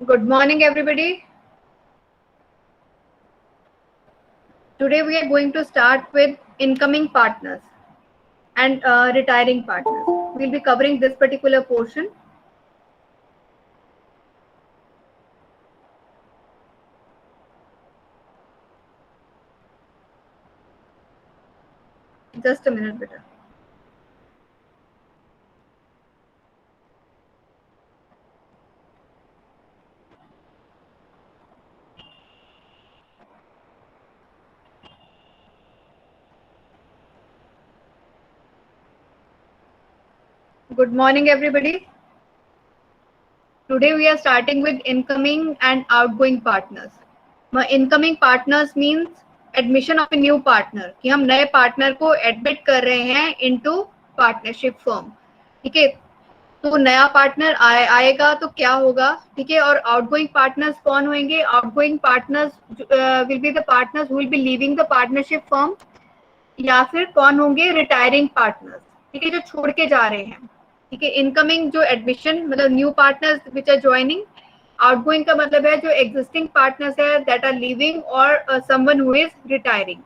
Good morning, everybody. Today we are going to start with incoming partners and retiring partners. We'll be covering this particular portion. Just a minute, beta. Good morning, everybody. Today we are starting with incoming and outgoing partners. Incoming partners means admission of a new partner, कि हम नए partner को admit कर रहे हैं into partnership firm. ठीक है, तो नया पार्टनर आएगा तो क्या होगा. ठीक है, और आउटगोइंग पार्टनर्स कौन होंगे. Outgoing partners will be the partners who will be leaving the partnership firm, या फिर कौन होंगे रिटायरिंग पार्टनर्स. ठीक है, जो छोड़ के जा रहे हैं. ठीक है, इनकमिंग जो एडमिशन मतलब new partners which are joining. Outgoing का मतलब है जो एग्जिस्टिंग पार्टनर्स है दैट आर लीविंग और someone who is retiring.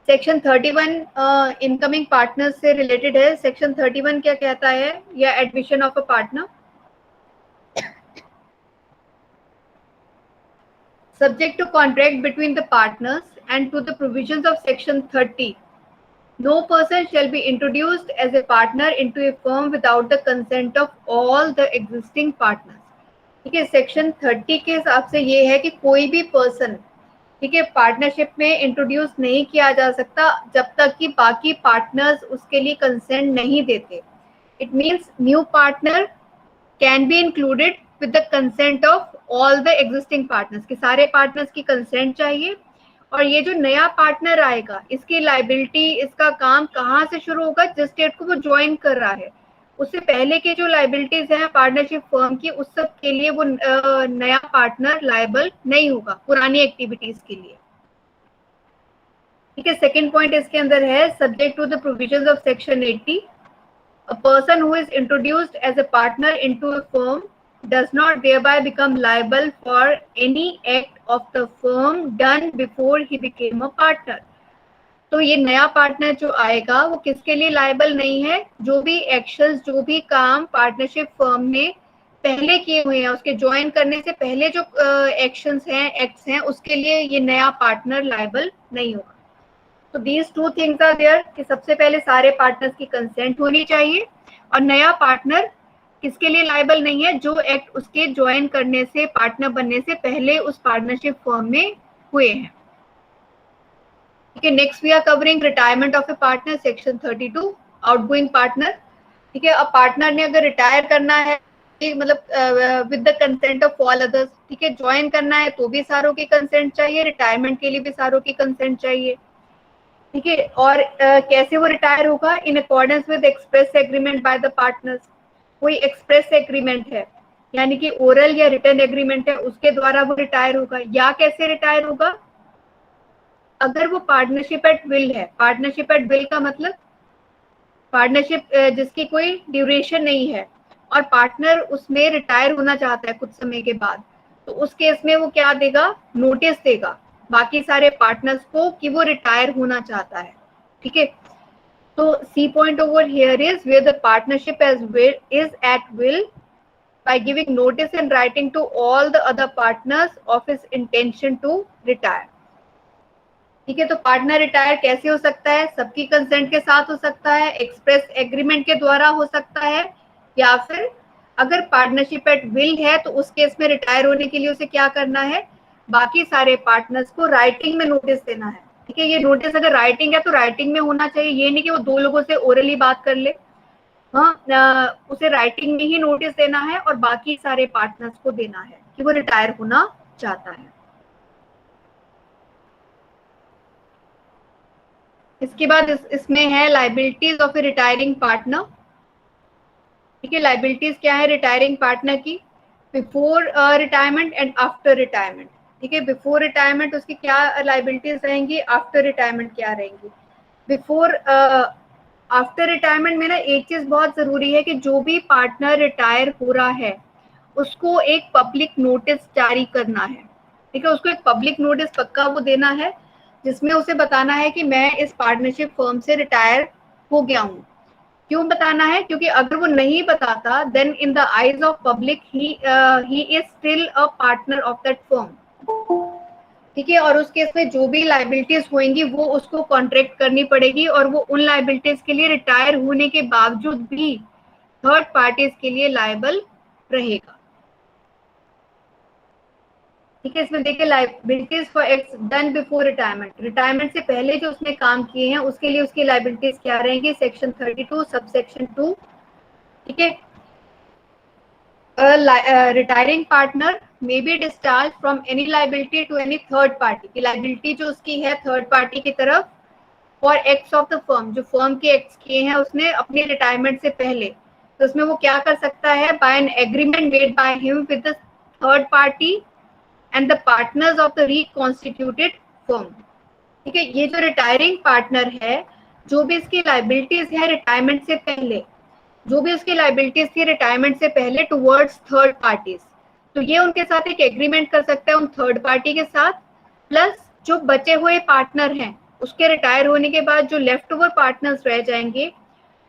Section 31 incoming partners से रिलेटेड है. सेक्शन 31 क्या कहता है, या admission of a partner. Subject to contract between the partners and to the provisions of section 30, no person shall be introduced as a partner into a firm without the consent of all the existing partners. ठीक है, section 30 के हिसाब से ये है कि कोई भी पर्सन, ठीक है, पार्टनरशिप में इंट्रोड्यूस नहीं किया जा सकता जब तक कि बाकी पार्टनर्स उसके लिए कंसेंट नहीं देते. It means new partner can be included with the consent of all the existing partners, के सारे पार्टनर्स की कंसेंट चाहिए. और ये जो नया पार्टनर आएगा इसकी लाइबिलिटी, इसका काम कहाँ से शुरू होगा, जिस डेट को वो ज्वाइन कर रहा है उससे पहले के जो लाइबिलिटीज हैं पार्टनरशिप फर्म की, उस सब के लिए वो नया पार्टनर लायबल नहीं होगा पुरानी एक्टिविटीज के लिए. ठीक है, सेकेंड पॉइंट इसके अंदर है subject to the provisions of section 80, a person who is introduced as a partner into a firm does not thereby become liable for any act of the firm done before he became a partner. तो ये नया partner जो आएगा वो किसके लिए liable नहीं है, जो भी एक्शंस, जो भी काम पार्टनरशिप फर्म ने पहले किए हुए हैं, उसके ज्वाइन करने से पहले जो एक्शंस हैं, एक्ट्स हैं, उसके लिए ये नया पार्टनर लायबल नहीं होगा. तो these two things are there कि सबसे पहले सारे पार्टनर्स की कंसेंट होनी चाहिए, और नया पार्टनर किसके लिए लायबल नहीं है, जो एक्ट उसके ज्वाइन करने से, पार्टनर बनने से पहले उस पार्टनरशिप फर्म में हुए हैं. ठीक है, next we are covering retirement of a partner, section 32, outgoing partner. ठीक है, अब पार्टनर ने अगर रिटायर करना है मतलब with the consent of all others, ठीक है, ज्वाइन करना है तो भी सारों की कंसेंट चाहिए, रिटायरमेंट के लिए भी सारों की कंसेंट चाहिए. ठीक है, और कैसे वो रिटायर होगा, in accordance with express agreement by the partners. कोई एक्सप्रेस एग्रीमेंट है यानी कि ओरल या रिटन एग्रीमेंट है, उसके द्वारा वो रिटायर होगा. या कैसे रिटायर होगा, अगर वो पार्टनरशिप एट विल है. पार्टनरशिप एट विल का मतलब पार्टनरशिप जिसकी कोई ड्यूरेशन नहीं है और पार्टनर उसमें रिटायर होना चाहता है कुछ समय के बाद, तो उस केस में वो क्या देगा, नोटिस देगा बाकी सारे पार्टनर्स को कि वो रिटायर होना चाहता है. ठीक है, तो C point over here is where the partnership is at will by giving notice in writing to all the other partners of his intention to retire. ठीक है, तो पार्टनर रिटायर कैसे हो सकता है, सबकी कंसेंट के साथ हो सकता है, एक्सप्रेस एग्रीमेंट के द्वारा हो सकता है, या फिर अगर पार्टनरशिप एट विल है तो उस केस में रिटायर होने के लिए उसे क्या करना है, बाकी सारे पार्टनर्स को राइटिंग में नोटिस देना है. ठीक है, ये नोटिस अगर राइटिंग है तो राइटिंग में होना चाहिए, ये नहीं कि वो दो लोगों से ओरली बात कर ले. हाँ, उसे राइटिंग में ही नोटिस देना है और बाकी सारे पार्टनर्स को देना है कि वो रिटायर होना चाहता है. इसके बाद इसमें है liabilities of A retiring partner. ठीक है, लाइबिलिटीज क्या है रिटायरिंग पार्टनर की, before retirement and after retirement. ठीक है, बिफोर रिटायरमेंट उसकी क्या लाइबिलिटीज रहेंगी, आफ्टर रिटायरमेंट क्या रहेंगी. बिफोर आफ्टर रिटायरमेंट में ना एक चीज बहुत जरूरी है कि जो भी पार्टनर रिटायर हो रहा है उसको एक पब्लिक नोटिस जारी करना है। ठीक है, उसको एक पब्लिक नोटिस पक्का वो देना है जिसमें उसे बताना है कि मैं इस पार्टनरशिप फर्म से रिटायर हो गया हूँ। क्यों बताना है? क्योंकि अगर वो नहीं बताता then in the eyes of public he is still a partner of that firm. ठीक है, और उस केस में जो भी लाइबिलिटीज होंगी वो उसको कॉन्ट्रैक्ट करनी पड़ेगी और वो उन लाइबिलिटीज के लिए रिटायर होने के बावजूद भी थर्ड पार्टीज के लिए लायबल रहेगा। ठीक है, इसमें देखिए liabilities for acts done before retirement, retirement से पहले जो उसने काम किए हैं उसके लिए उसकी लाइबिलिटीज क्या रहेंगी? Section 32 subsection 2। ठीक है, retiring partner may be discharge from any liability to any third party, की लाइबिलिटी जो उसकी है थर्ड पार्टी की तरफ for acts of the firm, जो फर्म के एक्ट्स किए हैं उसने अपने रिटायरमेंट से पहले, तो उसमें वो क्या कर सकता है? By an agreement made by him with the third party and the partners of the reconstituted firm. ठीक है, ये जो रिटायरिंग पार्टनर है, जो भी इसकी लाइबिलिटीज है रिटायरमेंट से पहले, जो भी उसकी लाइबिलिटीज थी रिटायरमेंट से पहले टुवर्ड्स थर्ड पार्टीज, तो ये उनके साथ एक एग्रीमेंट कर सकता है उन थर्ड पार्टी के साथ। प्लस जो बचे हुए पार्टनर हैं उसके रिटायर होने के बाद जो लेफ्ट ओवर पार्टनर्स रह जाएंगे,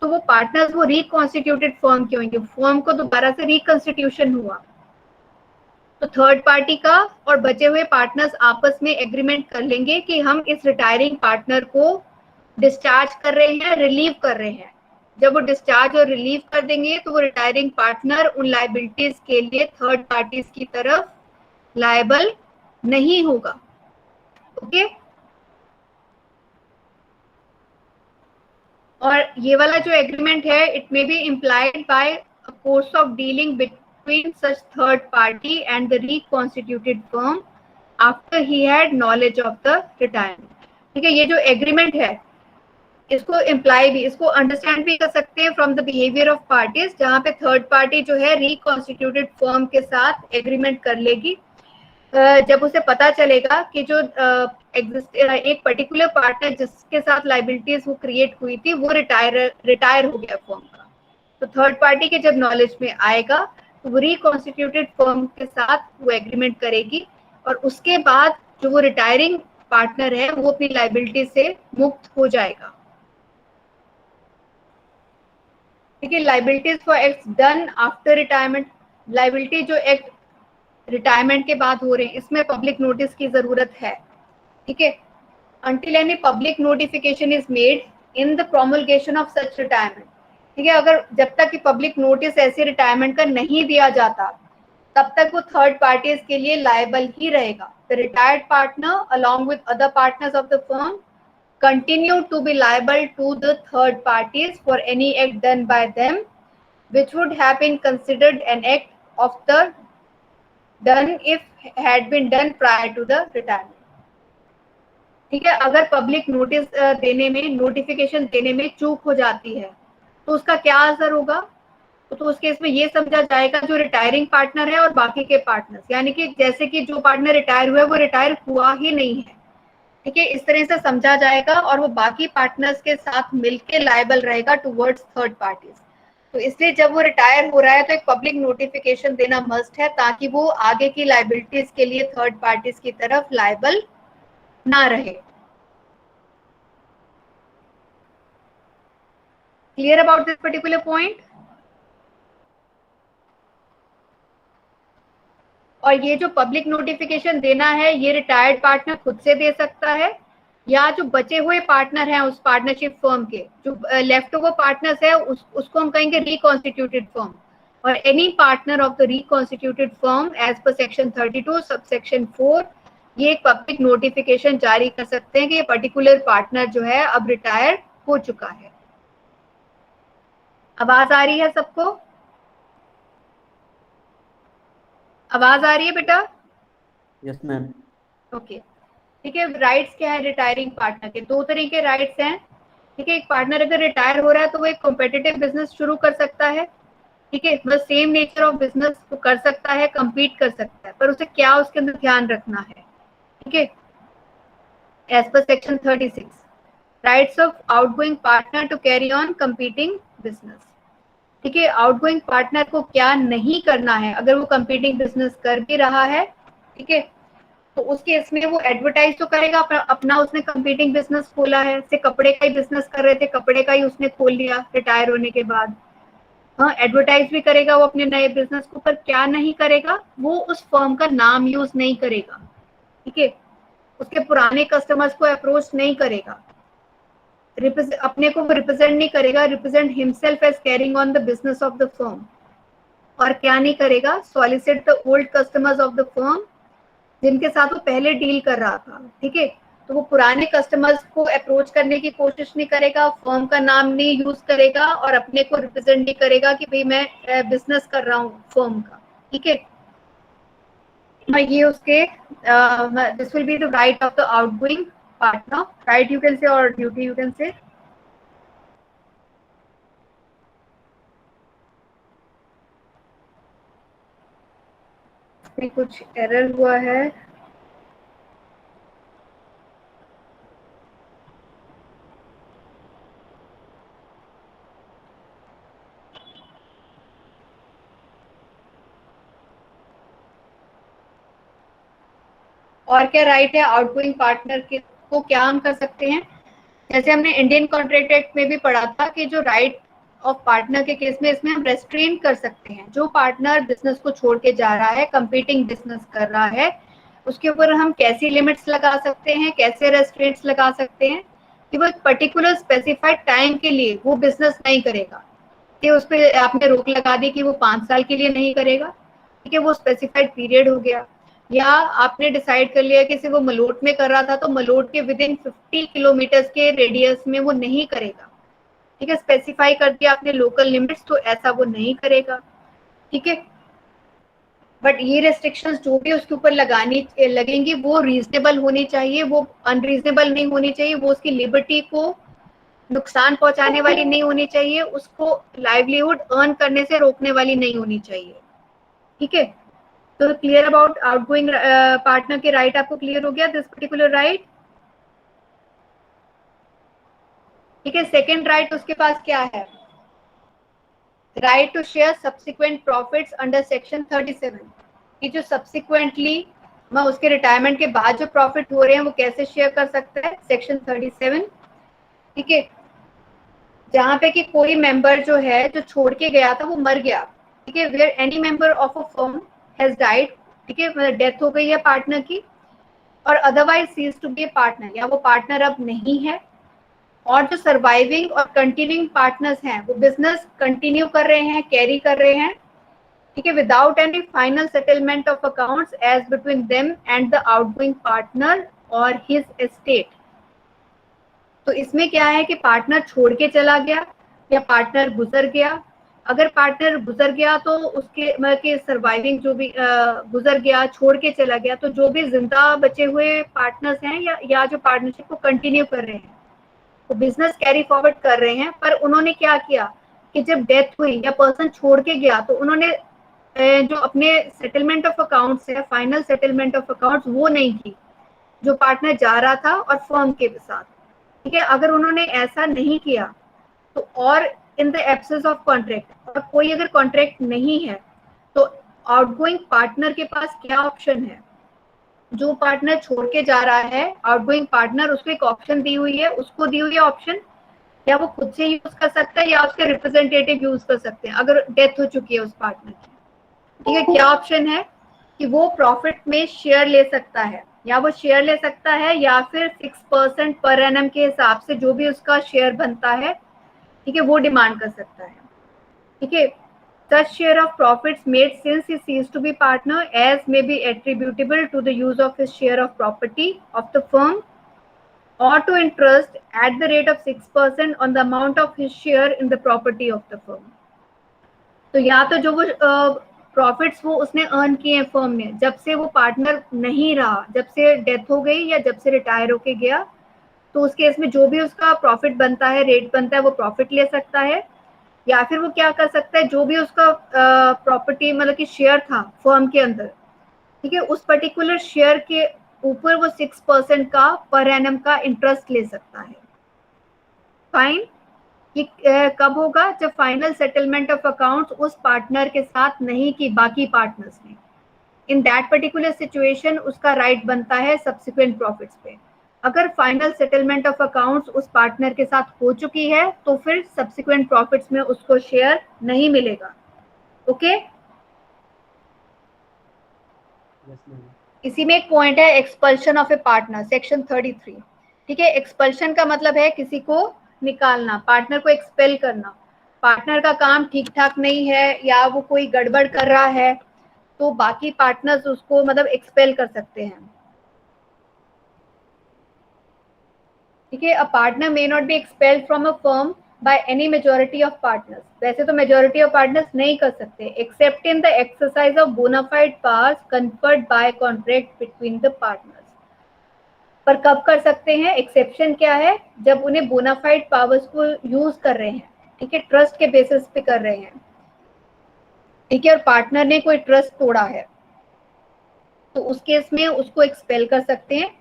तो वो पार्टनर्स वो रिकॉन्स्टिट्यूटेड फर्म के होंगे, फर्म को दोबारा से रिकॉन्स्टिट्यूशन हुआ तो थर्ड पार्टी का और बचे हुए पार्टनर्स आपस में एग्रीमेंट कर लेंगे कि हम इस रिटायरिंग पार्टनर को डिस्चार्ज कर रहे हैं, रिलीव कर रहे हैं। जब वो डिस्चार्ज और रिलीव कर देंगे तो वो रिटायरिंग पार्टनर उन लाइबिलिटीज के लिए थर्ड पार्टीज की तरफ लायबल नहीं होगा। ओके, और ये वाला जो एग्रीमेंट है it may be implied by a course of dealing between such third party and the reconstituted firm after he had knowledge of the retirement. ठीक है, ये जो एग्रीमेंट है इसको इम्प्लाई भी, इसको अंडरस्टैंड भी कर सकते हैं from the behaviour of parties, जहाँ पे थर्ड पार्टी जो है रिकॉन्स्टिट्यूटेड फर्म के साथ एग्रीमेंट कर लेगी जब उसे पता चलेगा कि जो एक पर्टिकुलर पार्टनर जिसके साथ लाइबिलिटीज वो क्रिएट हुई थी वो रिटायर हो गया फर्म का, तो थर्ड पार्टी के जब नॉलेज में आएगा तो वो रिकॉन्स्टिट्यूटेड फर्म के साथ वो एग्रीमेंट करेगी और उसके बाद जो वो रिटायरिंग पार्टनर है वो अपनी लाइबिलिटी से मुक्त हो जाएगा। ठीक है, liabilities for acts done after retirement, liability जो एक्ट रिटायरमेंट के बाद हो रहे हैं इसमें पब्लिक नोटिस की जरूरत है। ठीक है, until any public notification is made in the promulgation of such retirement। ठीक है, अगर जब तक कि पब्लिक नोटिस ऐसे रिटायरमेंट का नहीं दिया जाता तब तक वो थर्ड पार्टीज के लिए लायबल ही रहेगा। The retired partner along with other partners of the firm continue to be liable to the third parties for any act done by them which would have been considered an act of the done if had been done prior to the retirement। ठीक है, अगर public notice देने में, notification देने में चूक हो जाती है तो उसका क्या असर होगा? तो उस केस में ये समझा जाएगा जो रिटायरिंग पार्टनर है और बाकी के पार्टनर्स, यानी कि जैसे कि जो पार्टनर रिटायर हुआ है वो रिटायर हुआ ही नहीं है। ठीक है, इस तरह से समझा जाएगा और वो बाकी पार्टनर्स के साथ मिलकर लायबल रहेगा टुवर्ड्स थर्ड पार्टीज। तो इसलिए जब वो रिटायर हो रहा है तो एक पब्लिक नोटिफिकेशन देना मस्ट है ताकि वो आगे की लाइबिलिटीज के लिए थर्ड पार्टीज की तरफ लायबल ना रहे। Clear about this particular point? और ये जो पब्लिक नोटिफिकेशन देना है ये रिटायर्ड पार्टनर खुद से दे सकता है या जो बचे हुए पार्टनर हैं उस पार्टनरशिप फर्म के, जो लेफ्ट ओवर पार्टनर्स है उसको हम कहेंगे रिकॉन्स्टिट्यूटेड फर्म, और any partner of the reconstituted firm as per section 32 subsection 4 ये एक पब्लिक नोटिफिकेशन जारी कर सकते हैं कि ये पर्टिकुलर पार्टनर जो है अब रिटायर हो चुका है। आवाज आ रही है सबको? आवाज आ रही है बेटा? Yes ma'am. ओके, ठीक है। राइट्स क्या है रिटायरिंग पार्टनर के? दो तरह के राइट्स हैं। ठीक है, एक पार्टनर अगर रिटायर हो रहा है तो वो एक कॉम्पिटिटिव बिजनेस शुरू कर सकता है। ठीक है, मतलब सेम नेचर ऑफ बिजनेस वो कर सकता है, compete कर सकता है, पर उसे क्या उसके अंदर ध्यान रखना है? ठीक है, as per section 36 rights of outgoing partner to carry on competing business. ठीक है, आउटगोइंग पार्टनर को क्या नहीं करना है अगर वो कंपीटिंग बिजनेस कर भी रहा है, ठीक है, तो उसके इसमें वो एडवर्टाइज तो करेगा अपना उसने कंपीटिंग बिजनेस खोला है, से कपड़े का ही बिजनेस कर रहे थे, कपड़े का ही उसने खोल लिया रिटायर होने के बाद, हाँ एडवर्टाइज भी करेगा वो अपने नए बिजनेस को, पर क्या नहीं करेगा, वो उस फर्म का नाम यूज नहीं करेगा, ठीक है, उसके पुराने कस्टमर्स को अप्रोच नहीं करेगा, अपने को वो रिप्रेजेंट नहीं करेगा, represent himself as carrying on the business of the firm, और क्या नहीं करेगा, solicit the old customers of the firm जिनके साथ वो पहले डील कर रहा था, ठीक है, तो वो पुराने कस्टमर्स को अप्रोच करने की कोशिश नहीं करेगा, फर्म का नाम नहीं यूज करेगा और अपने को रिप्रेजेंट नहीं करेगा कि भाई मैं बिजनेस कर रहा हूँ फर्म का, ठीक है, ये उसके this will be the right of the outgoing partner, right you can say और ड्यूटी यू कैन से। कुछ एरर हुआ है, और क्या राइट है आउटगोइंग पार्टनर के को क्या हम कर सकते हैं, जैसे हमने इंडियन कॉन्ट्रैक्ट एक्ट में भी पढ़ा था कि जो राइट ऑफ पार्टनर के केस में इसमें हम रेस्ट्रेन कर सकते हैं, जो पार्टनर बिजनेस को छोड़ के जा रहा है, कंपीटिंग बिजनेस कर रहा है, उसके ऊपर हम कैसी लिमिट्स लगा सकते हैं, कैसे रेस्ट्रेंट्स लगा सकते हैं कि वो एक पर्टिकुलर स्पेसिफाइड टाइम के लिए वो बिजनेस नहीं करेगा, कि उस पर आपने रोक लगा दी कि वो 5 साल के लिए नहीं करेगा, ठीक है, वो स्पेसिफाइड पीरियड हो गया, या आपने डिसाइड कर लिया कि सिर्फ वो मलोट में कर रहा था तो मलोट के विद इन 50 किलोमीटर के रेडियस में वो नहीं करेगा, ठीक है, स्पेसिफाई कर दिया आपने लोकल लिमिट्स, तो ऐसा वो नहीं करेगा, ठीक है, बट ये रेस्ट्रिक्शंस जो भी उसके ऊपर लगानी लगेंगी वो रीजनेबल होनी चाहिए, वो अनरीजनेबल नहीं होनी चाहिए, वो उसकी लिबर्टी को नुकसान पहुंचाने वाली नहीं होनी चाहिए, उसको लाइवलीहुड अर्न करने से रोकने वाली नहीं होनी चाहिए, ठीक है, तो क्लियर अबाउट आउटगोइंग पार्टनर के राइट आपको क्लियर हो गया, दिस पर्टिकुलर राइट, ठीक है, सेकेंड राइट उसके पास क्या है, right to share subsequent profits under section 37, कि जो सब्सिक्वेंटली मैं उसके रिटायरमेंट के बाद जो प्रॉफिट हो रहे हैं वो कैसे शेयर कर सकता है, सेक्शन 37, ठीक है, जहां पे कि कोई मेंबर जो है जो छोड़ के गया था वो मर गया, ठीक है, where any member of a firm has died, ठीक है, मतलब डेथ हो गई है पार्टनर की, और otherwise cease to be a partner, या वो पार्टनर अब नहीं है, और जो सर्वाइविंग और कंटिन्यूइंग पार्टनर्स हैं वो बिजनेस कंटिन्यू कर रहे हैं, कैरी कर रहे हैं, ठीक है, without any final settlement of accounts as between them and the outgoing partner और हिज एस्टेट, तो इसमें क्या है कि पार्टनर छोड़ के चला गया या पार्टनर गुजर गया, अगर पार्टनर गुजर गया तो उसके मतलब कि सर्वाइविंग जो भी गुजर गया, छोड़ के चला गया, तो जो भी जिंदा बचे हुए पार्टनर्स हैं या जो पार्टनरशिप को कंटिन्यू कर रहे हैं, वो बिजनेस कैरी फॉरवर्ड कर रहे हैं, पर उन्होंने क्या किया कि जब डेथ हुई या पर्सन छोड़ के गया तो उन्होंने जो अपने सेटलमेंट ऑफ अकाउंट्स है, फाइनल सेटलमेंट ऑफ अकाउंट्स वो नहीं की, जो पार्टनर जा रहा था और फर्म के साथ, ठीक है, अगर उन्होंने ऐसा नहीं किया तो, और in the absence of contract, और कोई अगर कॉन्ट्रैक्ट नहीं है तो आउटगोइंग पार्टनर के पास क्या ऑप्शन है, जो पार्टनर छोड़ के जा रहा है आउटगोइंग पार्टनर, उसको एक ऑप्शन दी हुई है, उसको दी हुई है ऑप्शन, या वो खुद से यूज कर सकता है या उसके रिप्रेजेंटेटिव यूज कर सकते हैं अगर डेथ हो चुकी है उस पार्टनर की, ठीक है, क्या ऑप्शन है कि वो प्रॉफिट में शेयर ले सकता है, या वो शेयर ले सकता है या फिर 6% पर एनम के हिसाब से जो भी उसका शेयर बनता है, ठीक है, वो डिमांड कर सकता है, ठीक है, such share of profits made since he ceased to be partner as may be attributable to the use of his share of property of the firm or to interest at the rate of 6% on the amount of his share in the property of the firm, तो या तो जो वो profits वो उसने earn किए हैं firm में जब से वो पार्टनर नहीं रहा, जब से डेथ हो गई या जब से रिटायर होके गया, तो उस केस में जो भी उसका प्रॉफिट बनता है, रेट बनता है, वो प्रॉफिट ले सकता है, या फिर वो क्या कर सकता है, जो भी उसका प्रॉपर्टी मतलब कि शेयर था फर्म के अंदर, ठीक है, उस पर्टिकुलर शेयर के ऊपर वो 6% का पर एनम का इंटरेस्ट ले सकता है, फाइन, कि कब होगा, जब फाइनल सेटलमेंट ऑफ अकाउंट्स उस पार्टनर के साथ नहीं की बाकी पार्टनर्स ने। इन दैट पर्टिकुलर सिचुएशन उसका राइट बनता है सब्सिक्वेंट प्रॉफिट्स पे। अगर फाइनल सेटलमेंट ऑफ अकाउंट्स उस पार्टनर के साथ हो चुकी है तो फिर सब्सिक्वेंट प्रॉफिट्स में उसको शेयर नहीं मिलेगा। ओके इसी में एक पॉइंट है expulsion of a partner, section 33। ठीक है, एक्सपल्शन का मतलब है किसी को निकालना, पार्टनर को एक्सपेल करना। पार्टनर का काम ठीक ठाक नहीं है या वो कोई गड़बड़ कर रहा है तो बाकी पार्टनर्स उसको मतलब एक्सपेल कर सकते हैं। ठीक है, a partner may not be expelled from a firm by any majority of partners. वैसे तो मेजोरिटी ऑफ पार्टनर्स नहीं कर सकते, except in the exercise of bona fide powers conferred by contract between the partners. पर कब कर सकते हैं, एक्सेप्शन क्या है, जब उन्हें बोनाफाइड पावर्स को यूज कर रहे हैं। ठीक है, ट्रस्ट के बेसिस पे कर रहे हैं। ठीक है, और पार्टनर ने कोई ट्रस्ट तोड़ा है तो उस केस में उसको एक्सपेल कर सकते हैं।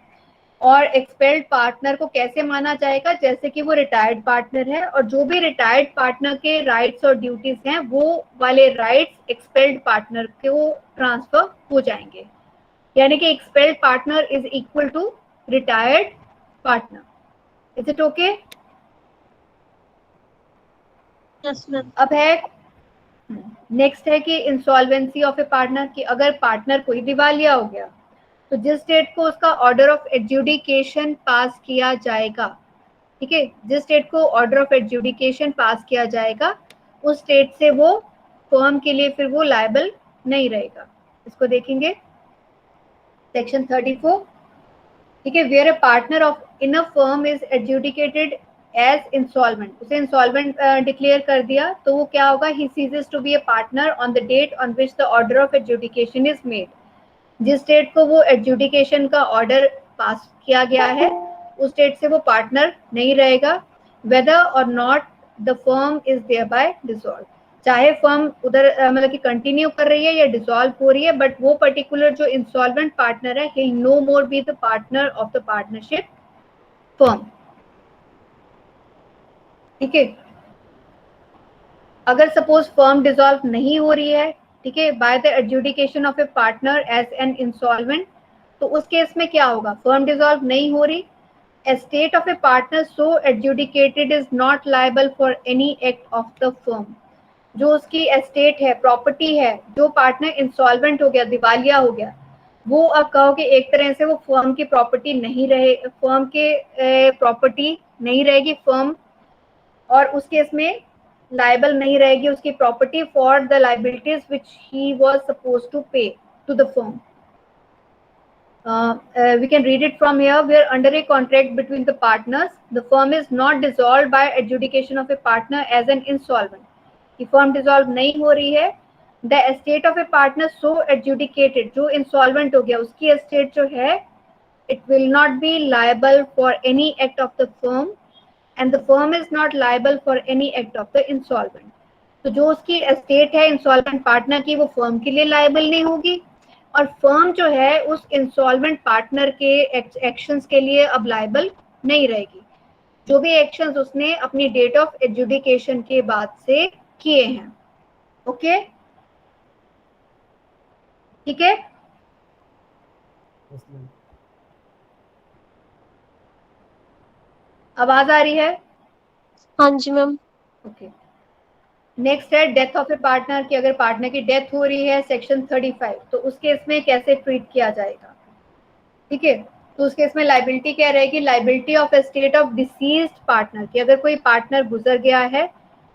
और एक्सपेल्ड पार्टनर को कैसे माना जाएगा, जैसे कि वो रिटायर्ड पार्टनर है और जो भी रिटायर्ड पार्टनर के राइट्स और ड्यूटीज हैं वो वाले राइट्स एक्सपेल्ड पार्टनर को ट्रांसफर हो जाएंगे। यानी कि expelled partner is equal to retired partner. Is it okay? Yes ma'am. अब है नेक्स्ट है कि इंसॉल्वेंसी ऑफ ए पार्टनर, कि अगर पार्टनर कोई दिवालिया हो गया तो जिस डेट को उसका ऑर्डर ऑफ एडजुडिकेशन पास किया जाएगा, ठीक है, जिस डेट को ऑर्डर ऑफ एडजुडिकेशन पास किया जाएगा उस डेट से वो फर्म के लिए फिर वो लायबल नहीं रहेगा। इसको देखेंगे सेक्शन 34। ठीक है, where a partner of in a firm is adjudicated as insolvent, उसे इंसॉल्वेंट डिक्लेयर कर दिया तो वो क्या होगा, he ceases to be a partner on the date on which the order of adjudication is made. जिस डेट को वो एडजुडिकेशन का ऑर्डर पास किया गया है उस डेट से वो पार्टनर नहीं रहेगा, whether or not the firm is thereby dissolve. चाहे फर्म उधर मतलब कि कंटिन्यू कर रही है या डिसॉल्व हो रही है, बट वो पर्टिकुलर जो इंसॉल्वेंट पार्टनर है he no more be the partner of the partnership firm. ठीक है, अगर सपोज फर्म डिसॉल्व नहीं हो रही है, ठीक है, by the adjudication of a partner as an insolvent, तो उस केस में क्या होगा, फर्म डिसॉल्व नहीं हो रही, estate of a partner so adjudicated is not liable for any act of the firm। जो उसकी एस्टेट है, प्रॉपर्टी है, जो पार्टनर इंसॉल्वेंट हो गया, दिवालिया हो गया, वो अब कहो कि एक तरह से वो फर्म की प्रॉपर्टी नहीं रहे, फर्म के प्रॉपर्टी नहीं रहेगी फर्म, और उस केस में लायबल नहीं रहेगी उसकी property for the liabilities which he was supposed to pay to the firm. We can read it from here, where under a contract between the partners the firm is not dissolved by adjudication of a partner as an insolvent। कि firm dissolve नहीं हो रही है, the estate of a partner so adjudicated, जो insolvent हो गया उसकी estate जो है, it will not be liable for any act of the firm and the firm is not liable for any act of the insolvent। तो जो उसकी estate है इंसॉल्वेंट पार्टनर की वो फर्म के लिए लायबल नहीं होगी, और फर्म जो है उस इंसॉल्वेंट पार्टनर के एक्शंस के लिए अब लायबल नहीं रहेगी, जो भी एक्शंस उसने अपनी डेट ऑफ एडजुडिकेशन के बाद से किए हैं। ओके, ठीक है, आवाज आ रही है? हाँ जी मैम। ओके, नेक्स्ट है डेथ ऑफ ए पार्टनर, की अगर पार्टनर की डेथ हो रही है सेक्शन 35, तो उस केस में कैसे ट्रीट किया जाएगा। ठीक है, तो उस केस में लाइबिलिटी क्या रहेगी, liability of estate of deceased partner, की अगर कोई पार्टनर गुजर गया है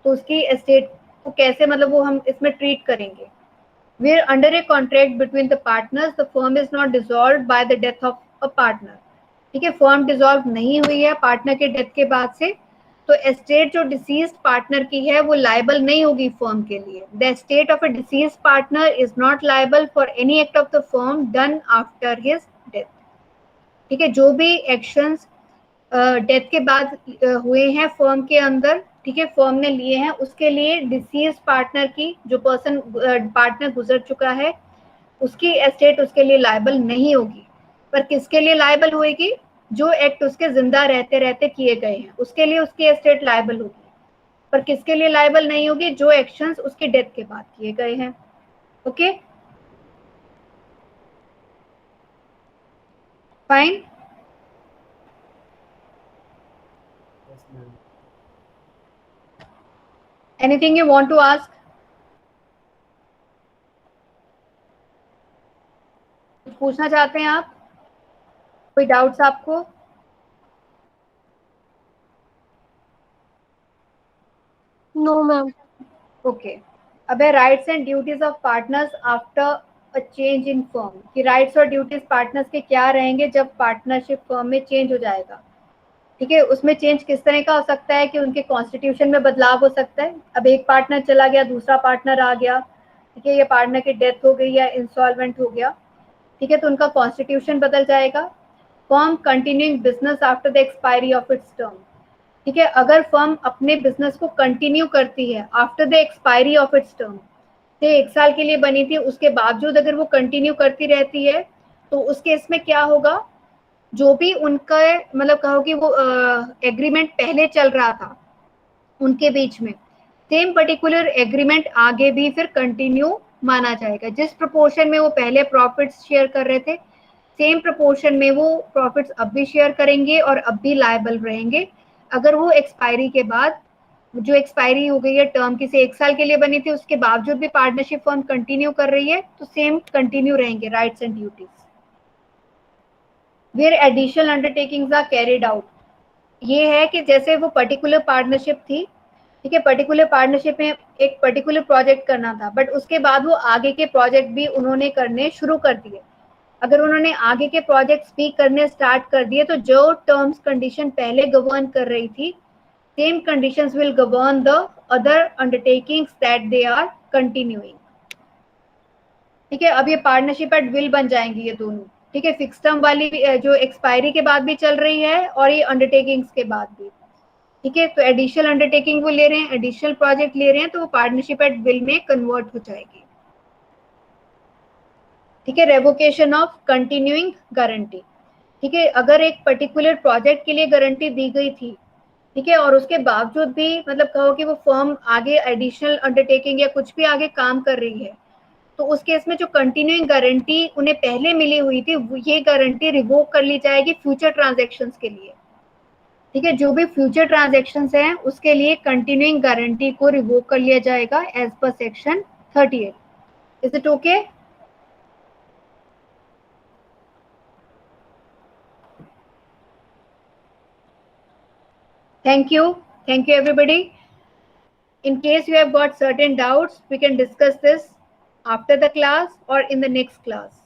तो उसकी एस्टेट को कैसे मतलब वो हम इसमें ट्रीट करेंगे। Where under a contract between the partners the firm is not dissolved by the death of a partner. ठीक है, फर्म डिसॉल्व नहीं हुई है पार्टनर के डेथ के बाद से, तो एस्टेट जो डिसीज्ड पार्टनर की है वो लायबल नहीं होगी फर्म के लिए। The estate of a deceased partner is not liable for any act of the firm done after his death. ठीक है, जो भी एक्शंस डेथ के बाद हुए हैं फर्म के अंदर, ठीक है, फर्म ने लिए हैं, उसके लिए डिसीज पार्टनर की, जो पर्सन पार्टनर गुजर चुका है उसकी एस्टेट उसके लिए लायबल नहीं होगी, पर किसके लिए लायबल होगी, जो एक्ट उसके जिंदा रहते रहते किए गए हैं उसके लिए उसकी एस्टेट लायबल होगी। पर किसके लिए लायबल नहीं होगी? जो एक्शंस उसके डेथ के बाद किए गए हैं। Okay, fine. Anything you want to ask? पूछना चाहते हैं आप? कोई डाउट्स आपको? No ma'am. ओके, अब है rights and duties of partners after a change in firm. कि राइट्स और ड्यूटीज पार्टनर्स के क्या रहेंगे जब पार्टनरशिप फर्म में चेंज हो जाएगा। ठीक है, उसमें चेंज किस तरह का हो सकता है कि उनके कॉन्स्टिट्यूशन में बदलाव हो सकता है। अब एक पार्टनर चला गया, दूसरा पार्टनर आ गया, ठीक है, ये पार्टनर की डेथ हो गई या इंस्टॉलमेंट हो गया, ठीक है, तो उनका कॉन्स्टिट्यूशन बदल जाएगा। Firm continuing business after the expiry of its term. ठीक है, अगर फर्म अपने बिजनेस को कंटिन्यू करती है after the expiry of its term, तो 1 साल के लिए बनी थी, उसके बावजूद अगर वो कंटिन्यू करती रहती है, तो उस केस में क्या होगा? जो भी उनका मतलब कहो कि वो एग्रीमेंट पहले चल रहा था उनके बीच में, सेम पर्टिकुलर एग्रीमेंट आगे भी फिर कंटिन्यू माना जाएगा। जिस प्रोपोर्शन में वो पहले प्रॉफिट्स शेयर कर रहे थे, सेम प्रोपोर्शन में वो प्रॉफिट्स अब भी शेयर करेंगे और अब भी लायबल रहेंगे। अगर वो एक्सपायरी के बाद, जो एक्सपायरी हो गई है टर्म की से 1 साल के लिए बनी थी, उसके बावजूद भी पार्टनरशिप फर्म कंटिन्यू कर रही है, तो सेम कंटिन्यू रहेंगे rights and duties. Where additional undertakings are carried out, ये है कि जैसे वो पर्टिकुलर पार्टनरशिप थी, ठीक है, पर्टिकुलर पार्टनरशिप में एक पर्टिकुलर प्रोजेक्ट करना था, बट उसके बाद वो आगे के प्रोजेक्ट भी उन्होंने करने शुरू कर दिए। अगर उन्होंने आगे के प्रोजेक्ट्स भी करने स्टार्ट कर दिए, तो जो टर्म्स कंडीशन पहले गवर्न कर रही थी, same conditions will govern the other undertakings that they are continuing. ठीक है, अब ये पार्टनरशिप एट विल बन जाएंगी ये दोनों। ठीक है, फिक्स टर्म वाली जो एक्सपायरी के बाद भी चल रही है और ये अंडरटेकिंग्स के बाद भी। ठीक है, तो एडिशनल अंडरटेकिंग वो ले रहे हैं, एडिशनल प्रोजेक्ट ले रहे हैं, तो वो पार्टनरशिप एट विल में कन्वर्ट हो जाएगी। ठीक है, रेवोकेशन ऑफ कंटिन्यूइंग गारंटी। ठीक है, अगर एक पर्टिकुलर प्रोजेक्ट के लिए गारंटी दी गई थी, ठीक है, और उसके बावजूद भी मतलब कहो कि वो फर्म आगे एडिशनल अंडरटेकिंग या कुछ भी आगे काम कर रही है, तो उस केस में जो कंटिन्यूइंग गारंटी उन्हें पहले मिली हुई थी, ये गारंटी रिवोक कर ली जाएगी फ्यूचर ट्रांजैक्शंस के लिए। ठीक है, जो भी फ्यूचर ट्रांजैक्शंस हैं उसके लिए कंटिन्यूइंग गारंटी को रिवोक कर लिया जाएगा as per section 38। Is it okay? Thank you everybody. In case you have got certain doubts, we can discuss this after the class or in the next class.